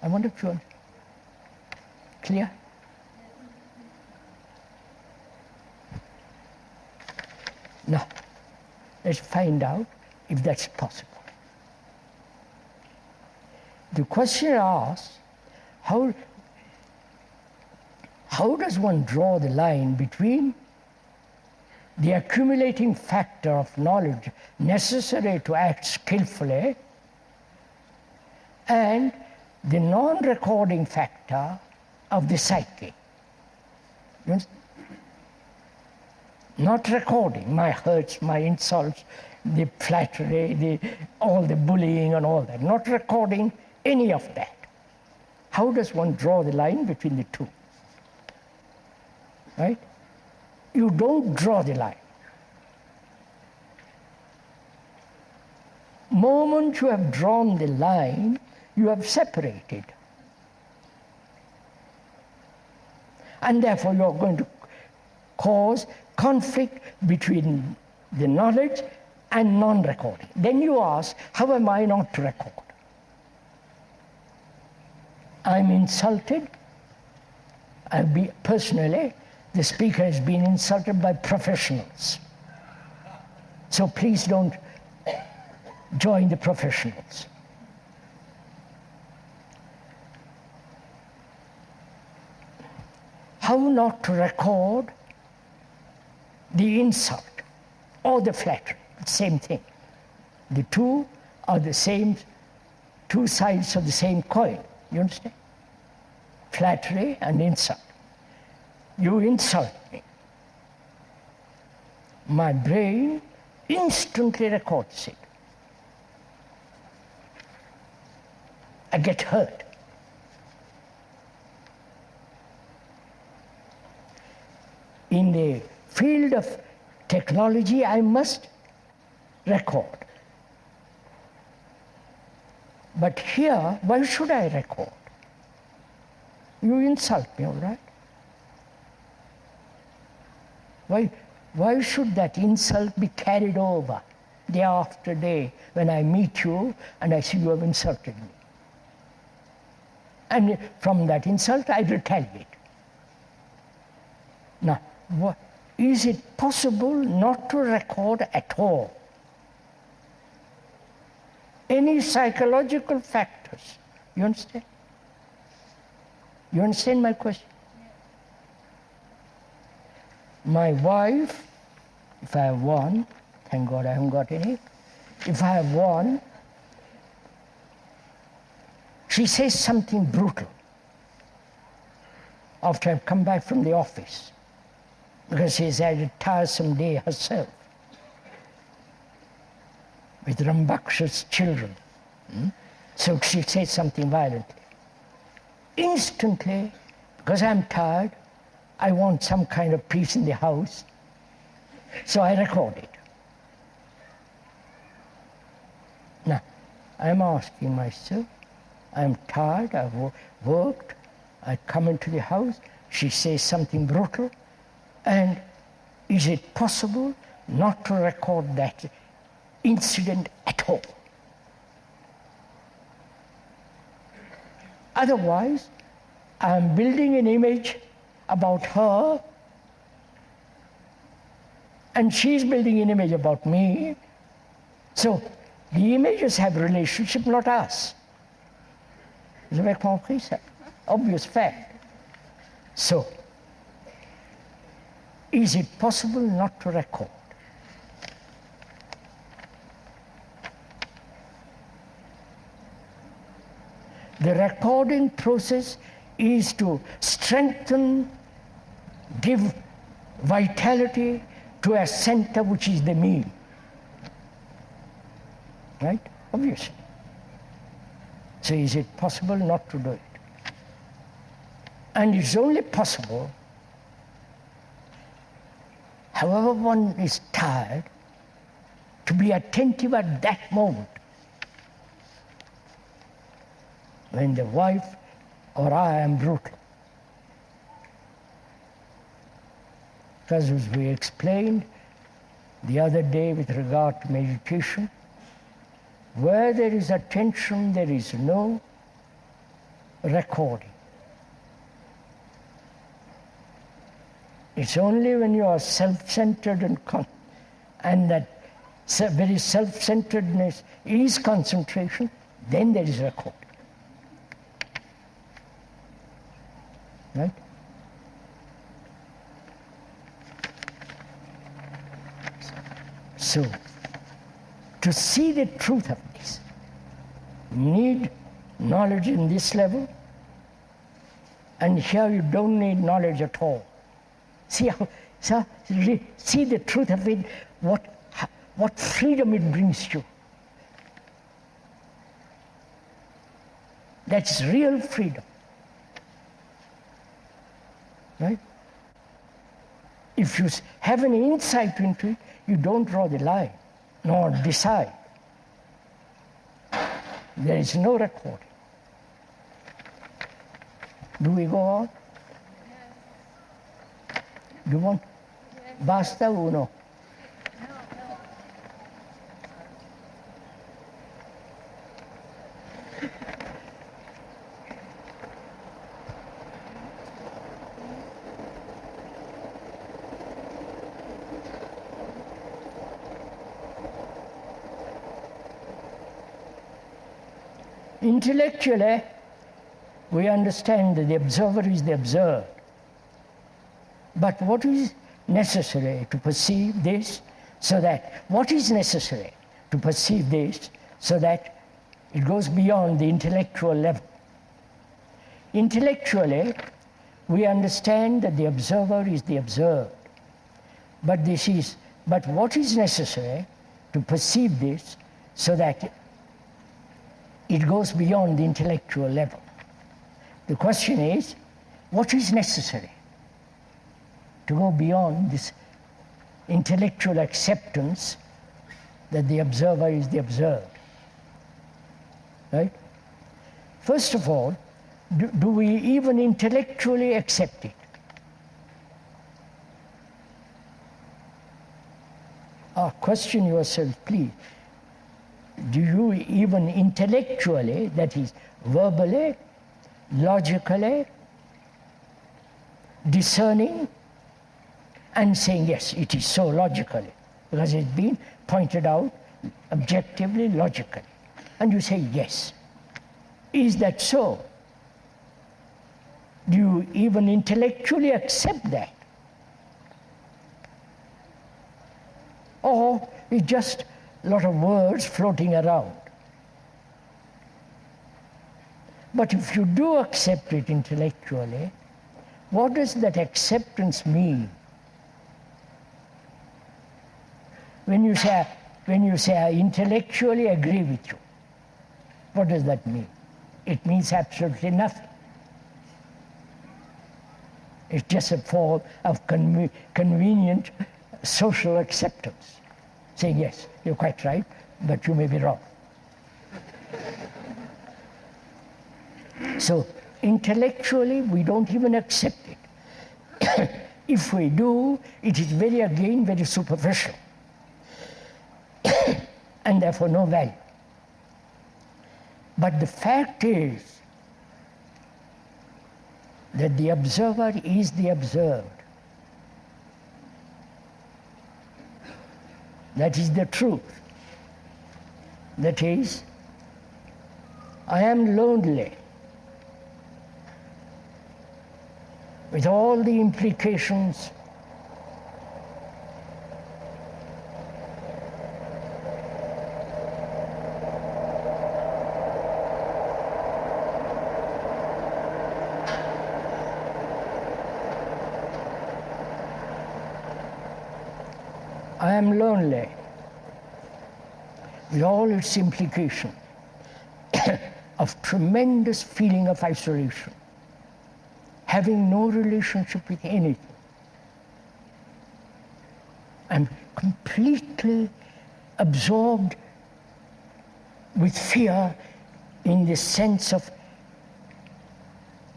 I wonder if you're clear? Now, let's find out if that's possible. The question asks, how does one draw the line between the accumulating factor of knowledge necessary to act skillfully and the non-recording factor of the psyche? You understand? Not recording my hurts, my insults, the flattery, all the bullying and all that. Not recording any of that. How does one draw the line between the two? Right? You don't draw the line. Moment you have drawn the line, you have separated. And therefore you are going to cause conflict between the knowledge and non-recording. Then you ask, how am I not to record? I'm insulted. Personally, the speaker has been insulted by professionals. So please don't join the professionals. How not to record the insult or the flattery? Same thing. The two are the same, two sides of the same coin. You understand? Flattery and insult. You insult me. My brain instantly records it. I get hurt. In the field of technology, I must record. But here, why should I record? You insult me, all right? Why should that insult be carried over day after day when I meet you and I see you have insulted me? And from that insult, I retaliate. Now, is it possible not to record at all? Any psychological factors? You understand? You understand my question? My wife, if I have one, thank God I haven't got any, if I have one, she says something brutal after I've come back from the office, because she's had a tiresome day herself with rambunctious children. So she says something violently. Instantly, because I'm tired, I want some kind of peace in the house, so I record it. Now, I'm asking myself, I'm tired, I've worked, I come into the house, she says something brutal, and is it possible not to record that incident at all? Otherwise, I'm building an image about her, and she's building an image about me. So the images have relationship, not us. Vous avez compris ça? Obvious fact. So, is it possible not to record? The recording process is to strengthen, give vitality to a center which is the me. Right? Obviously. So is it possible not to do it? And it's only possible, however one is tired, to be attentive at that moment when the wife or I am brutal. Because as we explained the other day with regard to meditation, where there is attention, there is no recording. It's only when you are self-centered and that very self-centeredness is concentration, then there is recording. Right? So, to see the truth of this, you need knowledge in this level, and here you don't need knowledge at all. See the truth of it, what freedom it brings you. That's real freedom. Right? If you have an insight into it, you don't draw the line, nor decide. There is no recording. Do we go on? Do you want? Basta uno. Intellectually, we understand that the observer is the observed. But what is necessary to perceive this so that, what is necessary to perceive this so that it goes beyond the intellectual level? Intellectually, we understand that the observer is the observed. But what is necessary to perceive this so that it goes beyond the intellectual level? The question is, what is necessary to go beyond this intellectual acceptance that the observer is the observed? Right? First of all, do we even intellectually accept it? Question yourself, please. Do you even intellectually, that is, verbally, logically, discerning, and saying, yes, it is so logically, because it's been pointed out objectively, logically. And you say, yes. Is that so? Do you even intellectually accept that? Or it's just a lot of words floating around? But if you do accept it intellectually, what does that acceptance mean? When you say I intellectually agree with you, what does that mean? It means absolutely nothing. It's just a form of convenient social acceptance. Saying, yes, you're quite right, but you may be wrong. So intellectually, we don't even accept it. If we do, it is very superficial. And therefore no value. But the fact is that the observer is the observed. That is the truth. That is, I am lonely, with all the implications I am lonely, with all its implication of tremendous feeling of isolation, having no relationship with anything. I'm completely absorbed with fear in the sense of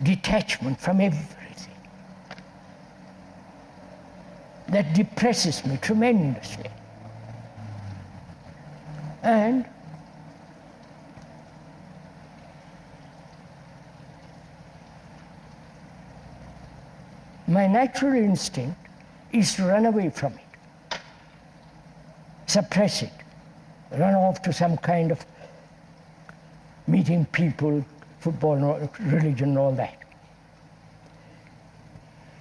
detachment from everything. That depresses me tremendously. And my natural instinct is to run away from it, suppress it, run off to some kind of meeting people, football, religion, and all that.